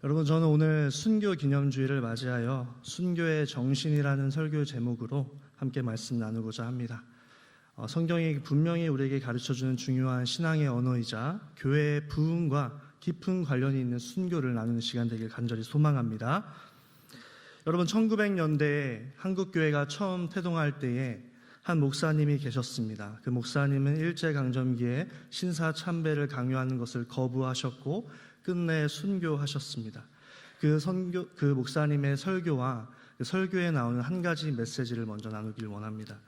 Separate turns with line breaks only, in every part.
여러분, 저는 오늘 순교 기념주일을 맞이하여 순교의 정신이라는 설교 제목으로 함께 말씀 나누고자 합니다. 성경이 분명히 우리에게 가르쳐주는 중요한 신앙의 언어이자 교회의 부흥과 깊은 관련이 있는 순교를 나누는 시간 되길 간절히 소망합니다. 여러분, 1900년대에 한국교회가 처음 태동할 때에 한 목사님이 계셨습니다. 그 목사님은 일제강점기에 신사참배를 강요하는 것을 거부하셨고 끝내 순교하셨습니다. 그 목사님의 설교와 그 설교에 나오는 한 가지 메시지를 먼저 나누길 원합니다.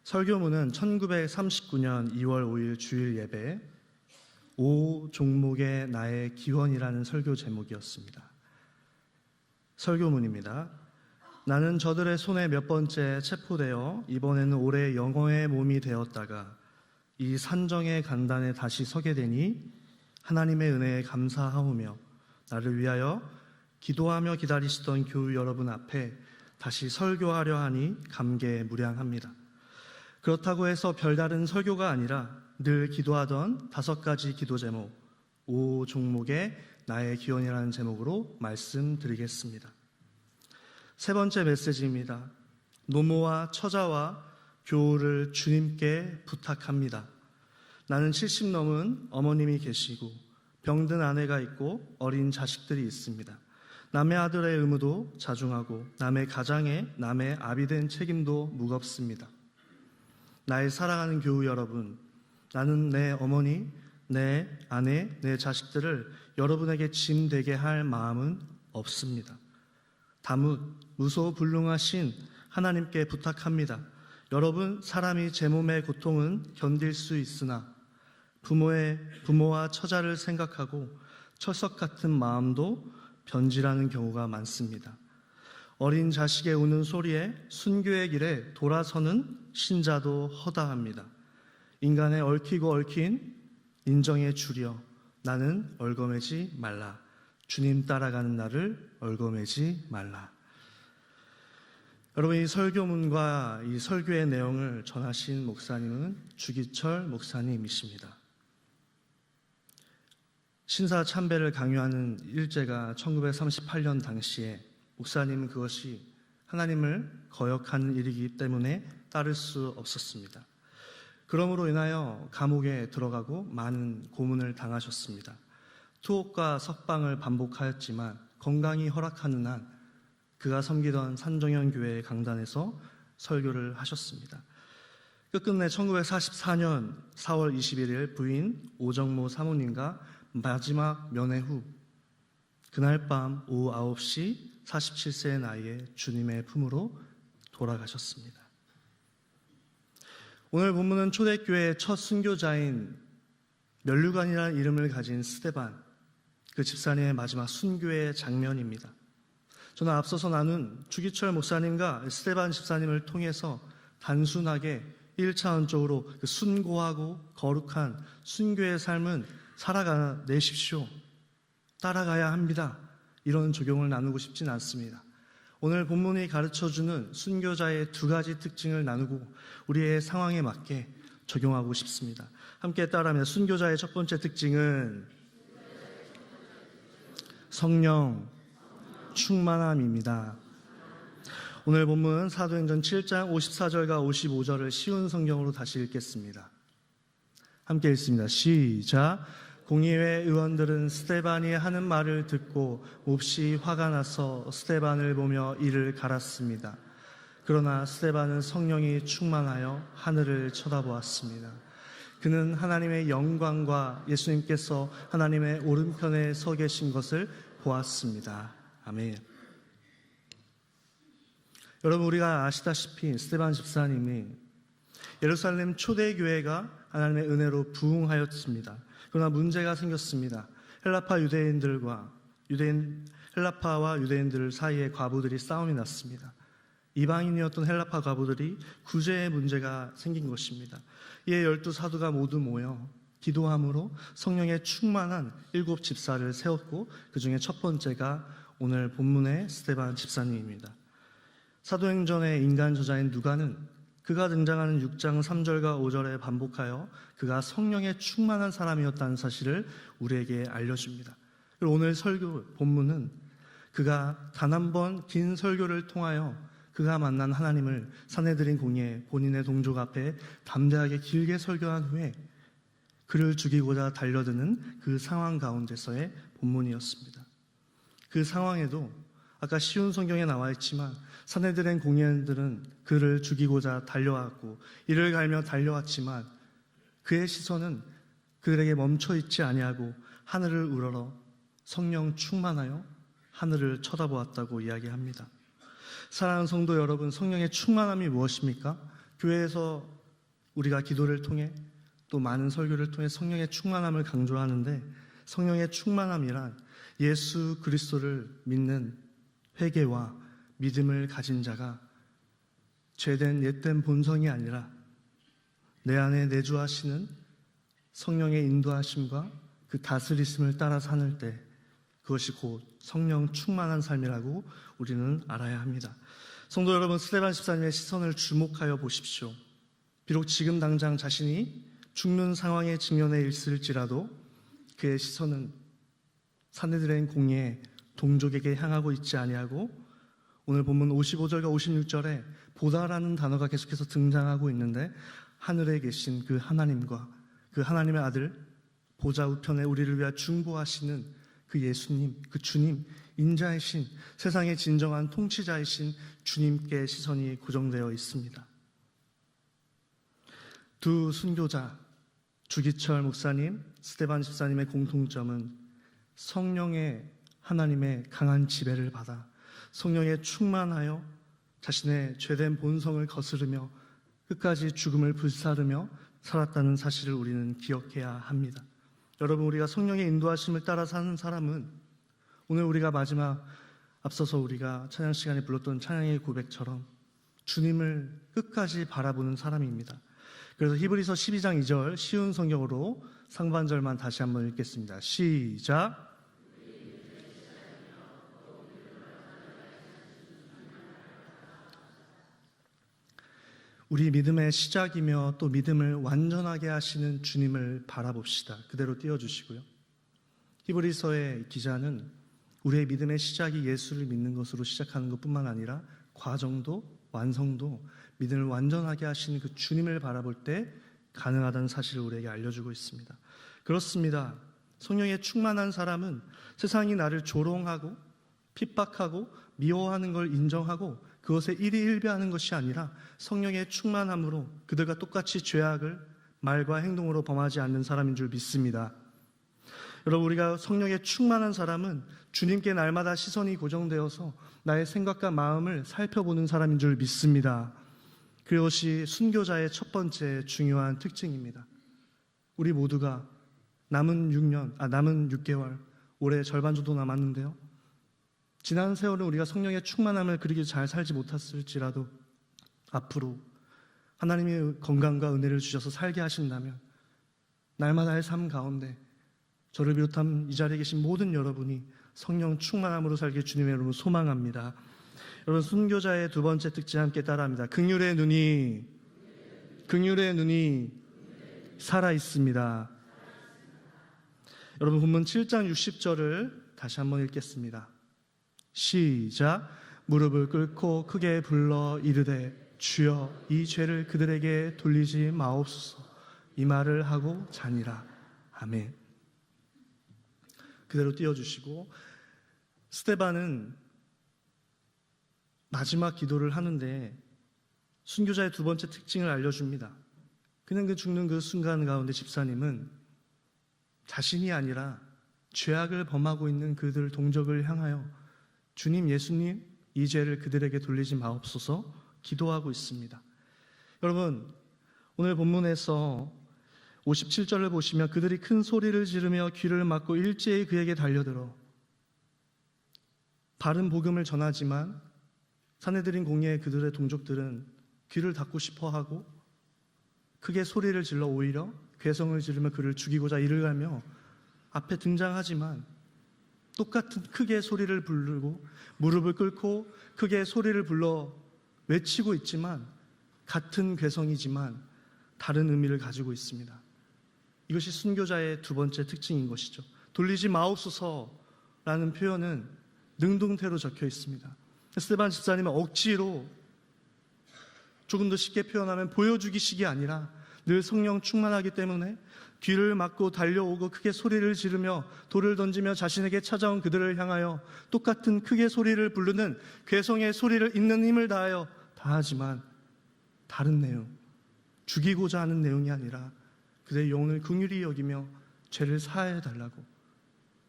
설교문은 1939년 2월 5일 주일 예배 오 종목의 나의 기원이라는 설교 제목이었습니다. 설교문입니다. 나는 저들의 손에 몇 번째 체포되어 이번에는 올해 영어의 몸이 되었다가 이 산정의 간단에 다시 서게 되니 하나님의 은혜에 감사하오며 나를 위하여 기도하며 기다리시던 교우 여러분 앞에 다시 설교하려 하니 감개무량합니다. 그렇다고 해서 별다른 설교가 아니라 늘 기도하던 5가지 기도 제목, 5 종목의 나의 기원이라는 제목으로 말씀드리겠습니다. 세 번째 메시지입니다. 노모와 처자와 교우를 주님께 부탁합니다. 나는 70 넘은 어머님이 계시고 병든 아내가 있고 어린 자식들이 있습니다. 남의 아들의 의무도 자중하고 남의 가장에 남의 아비 된 책임도 무겁습니다. 나의 사랑하는 교우 여러분, 나는 내 어머니, 내 아내, 내 자식들을 여러분에게 짐 되게 할 마음은 없습니다. 다뭇 무소불능하신 하나님께 부탁합니다. 여러분, 사람이 제 몸의 고통은 견딜 수 있으나 부모와 처자를 생각하고 철석 같은 마음도 변질하는 경우가 많습니다. 어린 자식의 우는 소리에 순교의 길에 돌아서는 신자도 허다합니다. 인간의 얽히고 얽힌 인정에 줄여 나는 얼거매지 말라. 주님 따라가는 나를 얼거매지 말라. 여러분, 이 설교문과 이 설교의 내용을 전하신 목사님은 주기철 목사님이십니다. 신사참배를 강요하는 일제가 1938년 당시에 목사님은 그것이 하나님을 거역하는 일이기 때문에 따를 수 없었습니다. 그러므로 인하여 감옥에 들어가고 많은 고문을 당하셨습니다. 투옥과 석방을 반복하였지만 건강이 허락하는 한 그가 섬기던 산정현 교회의 강단에서 설교를 하셨습니다. 끝끝내 1944년 4월 21일 부인 오정모 사모님과 마지막 면회 후 그날 밤 오후 9시 47세의 나이에 주님의 품으로 돌아가셨습니다. 오늘 본문은 초대교회의 첫 순교자인 면류관이라는 이름을 가진 스데반, 그 집사님의 마지막 순교의 장면입니다. 저는 앞서서 나눈 주기철 목사님과 스데반 집사님을 통해서 단순하게 1차원적으로 그 순고하고 거룩한 순교의 삶은 살아가내십시오. 따라가야 합니다. 이런 적용을 나누고 싶진 않습니다. 오늘 본문이 가르쳐주는 순교자의 2가지 특징을 나누고 우리의 상황에 맞게 적용하고 싶습니다. 함께 따라하면 순교자의 첫 번째 특징은 성령 충만함입니다. 오늘 본문 사도행전 7장 54절과 55절을 쉬운 성경으로 다시 읽겠습니다. 함께 읽습니다. 시작. 공의회 의원들은 스데반이 하는 말을 듣고 몹시 화가 나서 스데반을 보며 이를 갈았습니다. 그러나 스데반은 성령이 충만하여 하늘을 쳐다보았습니다. 그는 하나님의 영광과 예수님께서 하나님의 오른편에 서 계신 것을 보았습니다. 아멘. 여러분, 우리가 아시다시피 스데반 집사님이 예루살렘 초대교회가 하나님의 은혜로 부흥하였습니다. 그러나 문제가 생겼습니다. 헬라파와 유대인들 사이에 과부들이 싸움이 났습니다. 이방인이었던 헬라파 과부들이 구제의 문제가 생긴 것입니다. 이에 12사도가 모두 모여 기도함으로 성령의 충만한 7 집사를 세웠고 그 중에 첫 번째가 오늘 본문의 스데반 집사님입니다. 사도행전의 인간 저자인 누가는 그가 등장하는 6장 3절과 5절에 반복하여 그가 성령에 충만한 사람이었다는 사실을 우리에게 알려줍니다. 그리고 오늘 설교 본문은 그가 단 한 번 긴 설교를 통하여 그가 만난 하나님을 산헤드린 공의회 본인의 동족 앞에 담대하게 길게 설교한 후에 그를 죽이고자 달려드는 그 상황 가운데서의 본문이었습니다. 그 상황에도 아까 쉬운 성경에 나와 있지만 산헤드린 공의원들은 그를 죽이고자 달려왔고 이를 갈며 달려왔지만 그의 시선은 그들에게 멈춰 있지 아니하고 하늘을 우러러 성령 충만하여 하늘을 쳐다보았다고 이야기합니다. 사랑하는 성도 여러분, 성령의 충만함이 무엇입니까? 교회에서 우리가 기도를 통해 또 많은 설교를 통해 성령의 충만함을 강조하는데, 성령의 충만함이란 예수 그리스도를 믿는 회개와 믿음을 가진 자가 죄된 옛된 본성이 아니라 내 안에 내주하시는 성령의 인도하심과 그 다스리심을 따라 사는 때, 그것이 곧 성령 충만한 삶이라고 우리는 알아야 합니다. 성도 여러분, 스데반 집사님의 시선을 주목하여 보십시오. 비록 지금 당장 자신이 죽는 상황에 직면해 있을지라도 그의 시선은 산헤드린 공의회 동족에게 향하고 있지 아니하고, 오늘 본문 55절과 56절에 보다라는 단어가 계속해서 등장하고 있는데, 하늘에 계신 그 하나님과 그 하나님의 아들 보좌 우편에 우리를 위하여 중보하시는 그 예수님, 그 주님, 인자이신 세상의 진정한 통치자이신 주님께 시선이 고정되어 있습니다. 두 순교자 주기철 목사님, 스데반 집사님의 공통점은 성령의 하나님의 강한 지배를 받아 성령에 충만하여 자신의 죄된 본성을 거스르며 끝까지 죽음을 불사르며 살았다는 사실을 우리는 기억해야 합니다. 여러분, 우리가 성령의 인도하심을 따라 사는 사람은 오늘 우리가 마지막 앞서서 우리가 찬양 시간에 불렀던 찬양의 고백처럼 주님을 끝까지 바라보는 사람입니다. 그래서 히브리서 12장 2절 쉬운 성경으로 상반절만 다시 한번 읽겠습니다. 시작. 우리 믿음의 시작이며 또 믿음을 완전하게 하시는 주님을 바라봅시다. 그대로 띄워주시고요. 히브리서의 기자는 우리의 믿음의 시작이 예수를 믿는 것으로 시작하는 것뿐만 아니라 과정도 완성도 믿음을 완전하게 하시는 그 주님을 바라볼 때 가능하다는 사실을 우리에게 알려주고 있습니다. 그렇습니다. 성령에 충만한 사람은 세상이 나를 조롱하고 핍박하고 미워하는 걸 인정하고 그것에 일희일비하는 것이 아니라 성령의 충만함으로 그들과 똑같이 죄악을 말과 행동으로 범하지 않는 사람인 줄 믿습니다. 여러분, 우리가 성령에 충만한 사람은 주님께 날마다 시선이 고정되어서 나의 생각과 마음을 살펴보는 사람인 줄 믿습니다. 그것이 순교자의 첫 번째 중요한 특징입니다. 우리 모두가 남은 6개월, 올해 절반 정도 남았는데요. 지난 세월은 우리가 성령의 충만함을 그렇게 잘 살지 못했을지라도 앞으로 하나님의 건강과 은혜를 주셔서 살게 하신다면 날마다의 삶 가운데 저를 비롯한 이 자리에 계신 모든 여러분이 성령 충만함으로 살길 주님의 이름으로 소망합니다. 여러분, 순교자의 두 번째 특징 함께 따라합니다. 긍휼의 눈이 살아 있습니다. 여러분, 본문 7장 60절을 다시 한번 읽겠습니다. 시작. 무릎을 꿇고 크게 불러 이르되 주여 이 죄를 그들에게 돌리지 마옵소서. 이 말을 하고 자니라. 아멘. 그대로 띄워주시고, 스데반은 마지막 기도를 하는데 순교자의 두 번째 특징을 알려줍니다. 그냥 그 죽는 그 순간 가운데 집사님은 자신이 아니라 죄악을 범하고 있는 그들 동족을 향하여 주님, 예수님, 이 죄를 그들에게 돌리지 마옵소서 기도하고 있습니다. 여러분, 오늘 본문에서 57절을 보시면 그들이 큰 소리를 지르며 귀를 막고 일제히 그에게 달려들어 바른 복음을 전하지만 산헤드린 공의회 그들의 동족들은 귀를 닫고 싶어하고 크게 소리를 질러 오히려 괴성을 지르며 그를 죽이고자 이를 가며 앞에 등장하지만 똑같은 크게 소리를 부르고 무릎을 꿇고 크게 소리를 불러 외치고 있지만 같은 괴성이지만 다른 의미를 가지고 있습니다. 이것이 순교자의 두 번째 특징인 것이죠. 돌리지 마옵소서 라는 표현은 능동태로 적혀 있습니다. 스데반 집사님은 억지로, 조금 더 쉽게 표현하면 보여주기식이 아니라 늘 성령 충만하기 때문에 귀를 막고 달려오고 크게 소리를 지르며 돌을 던지며 자신에게 찾아온 그들을 향하여 똑같은 크게 소리를 부르는 괴성의 소리를 있는 힘을 다하여 다하지만 다른 내용, 죽이고자 하는 내용이 아니라 그들의 영혼을 긍휼히 여기며 죄를 사하여 달라고,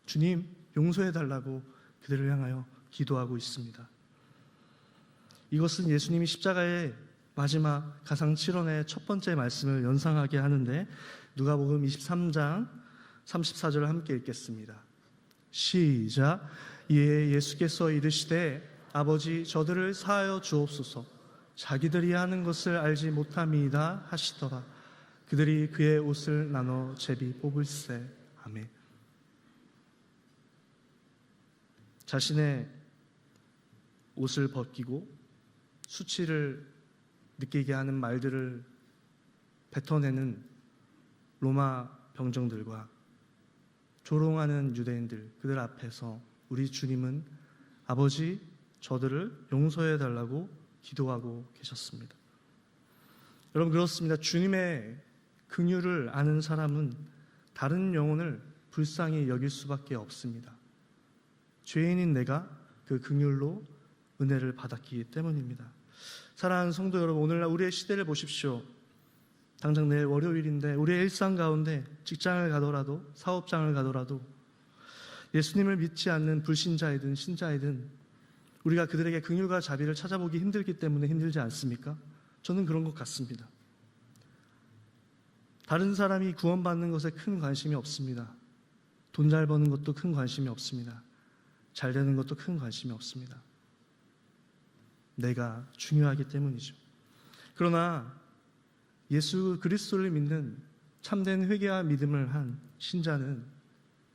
주님 용서해 달라고 그들을 향하여 기도하고 있습니다. 이것은 예수님이 십자가의 마지막 가상 7원의 첫 번째 말씀을 연상하게 하는데, 누가복음 23장 34절을 함께 읽겠습니다. 시작. 이에 예수께서 이르시되 아버지 저들을 사하여 주옵소서, 자기들이 하는 것을 알지 못함이다 하시더라. 그들이 그의 옷을 나눠 제비 뽑을세. 아멘. 자신의 옷을 벗기고 수치를 느끼게 하는 말들을 뱉어내는 로마 병정들과 조롱하는 유대인들, 그들 앞에서 우리 주님은 아버지 저들을 용서해 달라고 기도하고 계셨습니다. 여러분, 그렇습니다. 주님의 긍휼을 아는 사람은 다른 영혼을 불쌍히 여길 수밖에 없습니다. 죄인인 내가 그 긍휼로 은혜를 받았기 때문입니다. 사랑하는 성도 여러분, 오늘날 우리의 시대를 보십시오. 당장 내일 월요일인데 우리의 일상 가운데 직장을 가더라도 사업장을 가더라도 예수님을 믿지 않는 불신자이든 신자이든 우리가 그들에게 긍휼과 자비를 찾아보기 힘들기 때문에 힘들지 않습니까? 저는 그런 것 같습니다. 다른 사람이 구원받는 것에 큰 관심이 없습니다. 돈 잘 버는 것도 큰 관심이 없습니다. 잘 되는 것도 큰 관심이 없습니다. 내가 중요하기 때문이죠. 그러나 예수 그리스도를 믿는 참된 회개와 믿음을 한 신자는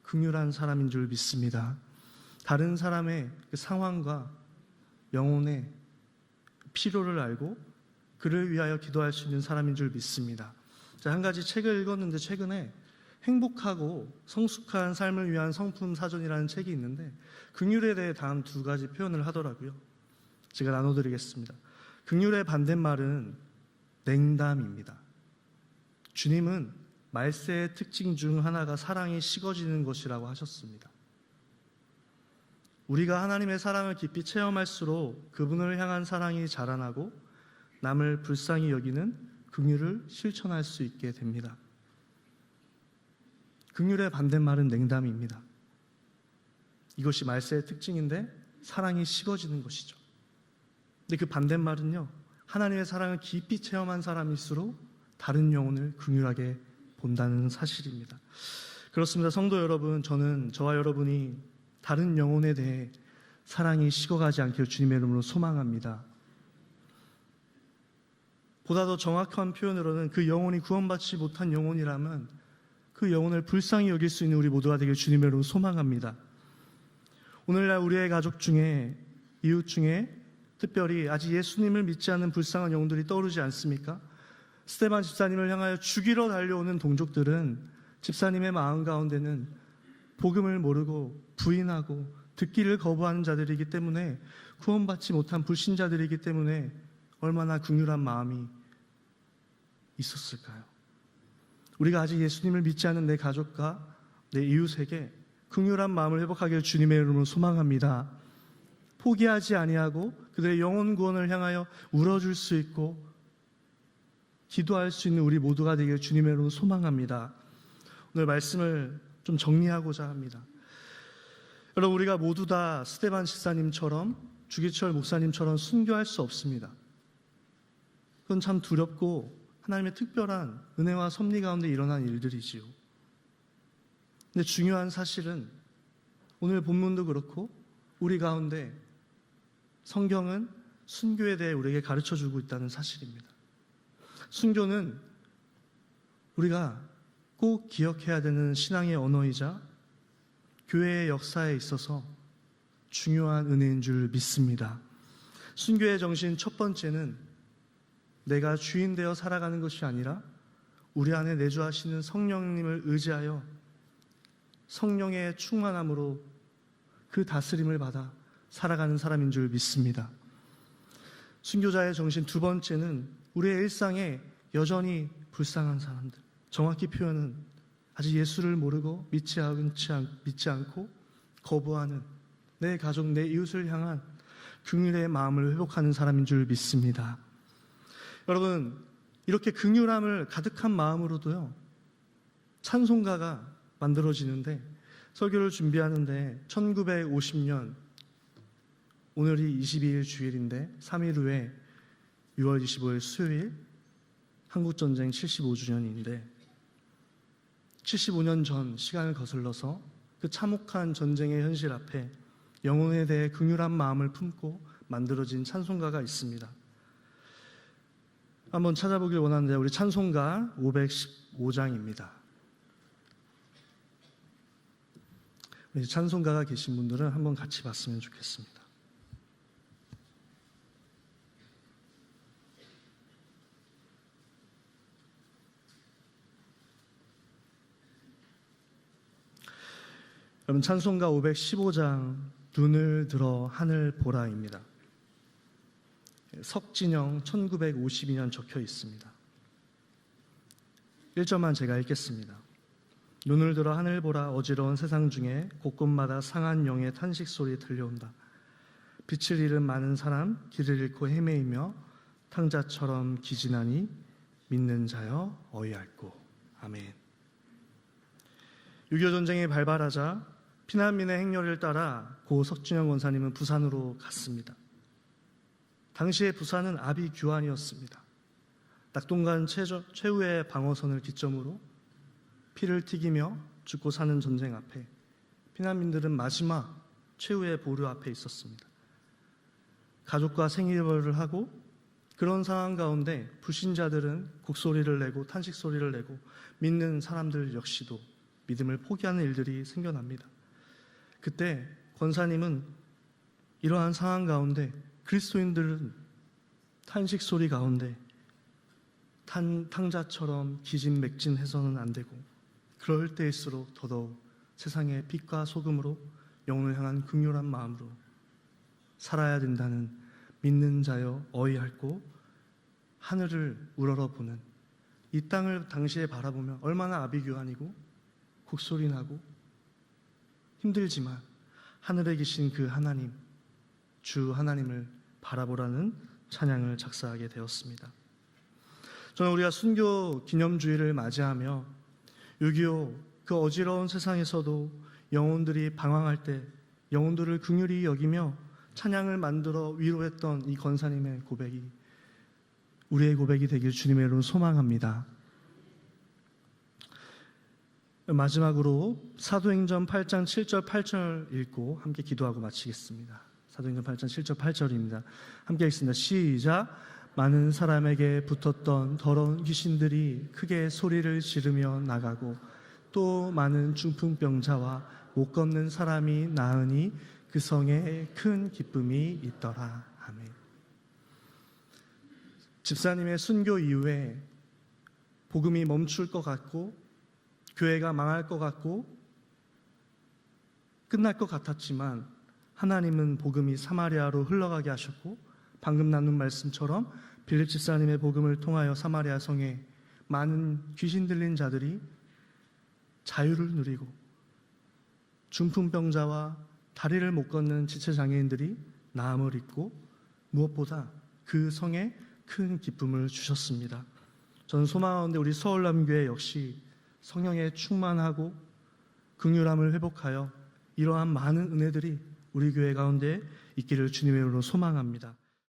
긍휼한 사람인 줄 믿습니다. 다른 사람의 그 상황과 영혼의 필요를 알고 그를 위하여 기도할 수 있는 사람인 줄 믿습니다. 한 가지 책을 읽었는데, 최근에 행복하고 성숙한 삶을 위한 성품 사전이라는 책이 있는데 긍휼에 대해 다음 두 가지 표현을 하더라고요. 제가 나눠드리겠습니다. 긍휼의 반대말은 냉담입니다. 주님은 말세의 특징 중 하나가 사랑이 식어지는 것이라고 하셨습니다. 우리가 하나님의 사랑을 깊이 체험할수록 그분을 향한 사랑이 자라나고 남을 불쌍히 여기는 긍휼을 실천할 수 있게 됩니다. 긍휼의 반대말은 냉담입니다. 이것이 말세의 특징인데 사랑이 식어지는 것이죠. 근데 그 반대말은요, 하나님의 사랑을 깊이 체험한 사람일수록 다른 영혼을 긍휼하게 본다는 사실입니다. 그렇습니다. 성도 여러분, 저와 여러분이 다른 영혼에 대해 사랑이 식어가지 않기를 주님의 이름으로 소망합니다. 보다 더 정확한 표현으로는 그 영혼이 구원받지 못한 영혼이라면 그 영혼을 불쌍히 여길 수 있는 우리 모두가 되길 주님의 이름으로 소망합니다. 오늘날 우리의 가족 중에, 이웃 중에 특별히 아직 예수님을 믿지 않는 불쌍한 영혼들이 떠오르지 않습니까? 스데반 집사님을 향하여 죽이러 달려오는 동족들은 집사님의 마음 가운데는 복음을 모르고 부인하고 듣기를 거부하는 자들이기 때문에, 구원받지 못한 불신자들이기 때문에 얼마나 긍휼한 마음이 있었을까요? 우리가 아직 예수님을 믿지 않는 내 가족과 내 이웃에게 긍휼한 마음을 회복하기를 주님의 이름으로 소망합니다. 포기하지 아니하고 그들의 영혼 구원을 향하여 울어줄 수 있고 기도할 수 있는 우리 모두가 되기를 주님의 이름으로 소망합니다. 오늘 말씀을 좀 정리하고자 합니다. 여러분, 우리가 모두 다 스데반 집사님처럼, 주기철 목사님처럼 순교할 수 없습니다. 그건 참 두렵고 하나님의 특별한 은혜와 섭리 가운데 일어난 일들이지요. 근데 중요한 사실은 오늘 본문도 그렇고 우리 가운데 성경은 순교에 대해 우리에게 가르쳐주고 있다는 사실입니다. 순교는 우리가 꼭 기억해야 되는 신앙의 언어이자 교회의 역사에 있어서 중요한 은혜인 줄 믿습니다. 순교의 정신 첫 번째는 내가 주인 되어 살아가는 것이 아니라 우리 안에 내주하시는 성령님을 의지하여 성령의 충만함으로 그 다스림을 받아 살아가는 사람인 줄 믿습니다. 순교자의 정신 두 번째는 우리의 일상에 여전히 불쌍한 사람들, 정확히 표현은 아직 예수를 모르고 믿지 않고 거부하는 내 가족, 내 이웃을 향한 긍휼의 마음을 회복하는 사람인 줄 믿습니다. 여러분, 이렇게 긍휼함을 가득한 마음으로도요, 찬송가가 만들어지는데, 설교를 준비하는데 1950년 오늘이 22일 주일인데 3일 후에 6월 25일 수요일 한국전쟁 75주년인데 75년 전 시간을 거슬러서 그 참혹한 전쟁의 현실 앞에 영혼에 대해 긍휼한 마음을 품고 만들어진 찬송가가 있습니다. 한번 찾아보길 원하는데 우리 찬송가 515장입니다. 우리 찬송가가 계신 분들은 한번 같이 봤으면 좋겠습니다. 여러분, 찬송가 515장 눈을 들어 하늘 보라입니다. 석진영 1952년 적혀 있습니다. 1절만 제가 읽겠습니다. 눈을 들어 하늘 보라. 어지러운 세상 중에 곳곳마다 상한 영의 탄식 소리 들려온다. 빛을 잃은 많은 사람 길을 잃고 헤매이며 탕자처럼 기진하니 믿는 자여 어이할꼬. 아멘. 6.25 전쟁이 발발하자 피난민의 행렬을 따라 고 석진영 권사님은 부산으로 갔습니다. 당시의 부산은 아비규환이었습니다. 낙동강 최후의 방어선을 기점으로 피를 튀기며 죽고 사는 전쟁 앞에 피난민들은 마지막 최후의 보루 앞에 있었습니다. 가족과 생일벌을 하고 그런 상황 가운데 불신자들은 곡소리를 내고 탄식 소리를 내고 믿는 사람들 역시도 믿음을 포기하는 일들이 생겨납니다. 그때 권사님은 이러한 상황 가운데 그리스도인들은 탄식 소리 가운데 탕자처럼 기진맥진해서는 안 되고 그럴 때일수록 더더욱 세상의 빛과 소금으로 영혼을 향한 긍휼한 마음으로 살아야 된다는 믿는 자여 어이할꼬 하늘을 우러러보는 이 땅을 당시에 바라보면 얼마나 아비규환이고 곡소리 나고 힘들지만 하늘에 계신 그 하나님, 주 하나님을 바라보라는 찬양을 작사하게 되었습니다. 저는 우리가 순교 기념주의를 맞이하며 6.25 그 어지러운 세상에서도 영혼들이 방황할 때 영혼들을 긍휼히 여기며 찬양을 만들어 위로했던 이 권사님의 고백이 우리의 고백이 되길 주님의 이름으로 소망합니다. 마지막으로 사도행전 8장 7절 8절 읽고 함께 기도하고 마치겠습니다. 사도행전 8장 7절 8절입니다. 함께 읽습니다. 시작. 많은 사람에게 붙었던 더러운 귀신들이 크게 소리를 지르며 나가고 또 많은 중풍병자와 못 걷는 사람이 나으니 그 성에 큰 기쁨이 있더라. 아멘. 집사님의 순교 이후에 복음이 멈출 것 같고 교회가 망할 것 같고 끝날 것 같았지만 하나님은 복음이 사마리아로 흘러가게 하셨고 방금 나눈 말씀처럼 빌립 집사님의 복음을 통하여 사마리아 성에 많은 귀신 들린 자들이 자유를 누리고 중풍병자와 다리를 못 걷는 지체장애인들이 나음을 입고 무엇보다 그 성에 큰 기쁨을 주셨습니다. 저는 소망하는데 우리 서울남교회 역시 성령에 충만하고 긍휼함을 회복하여 이러한 많은 은혜들이 우리 교회 가운데 있기를 주님의 이름으로 소망합니다.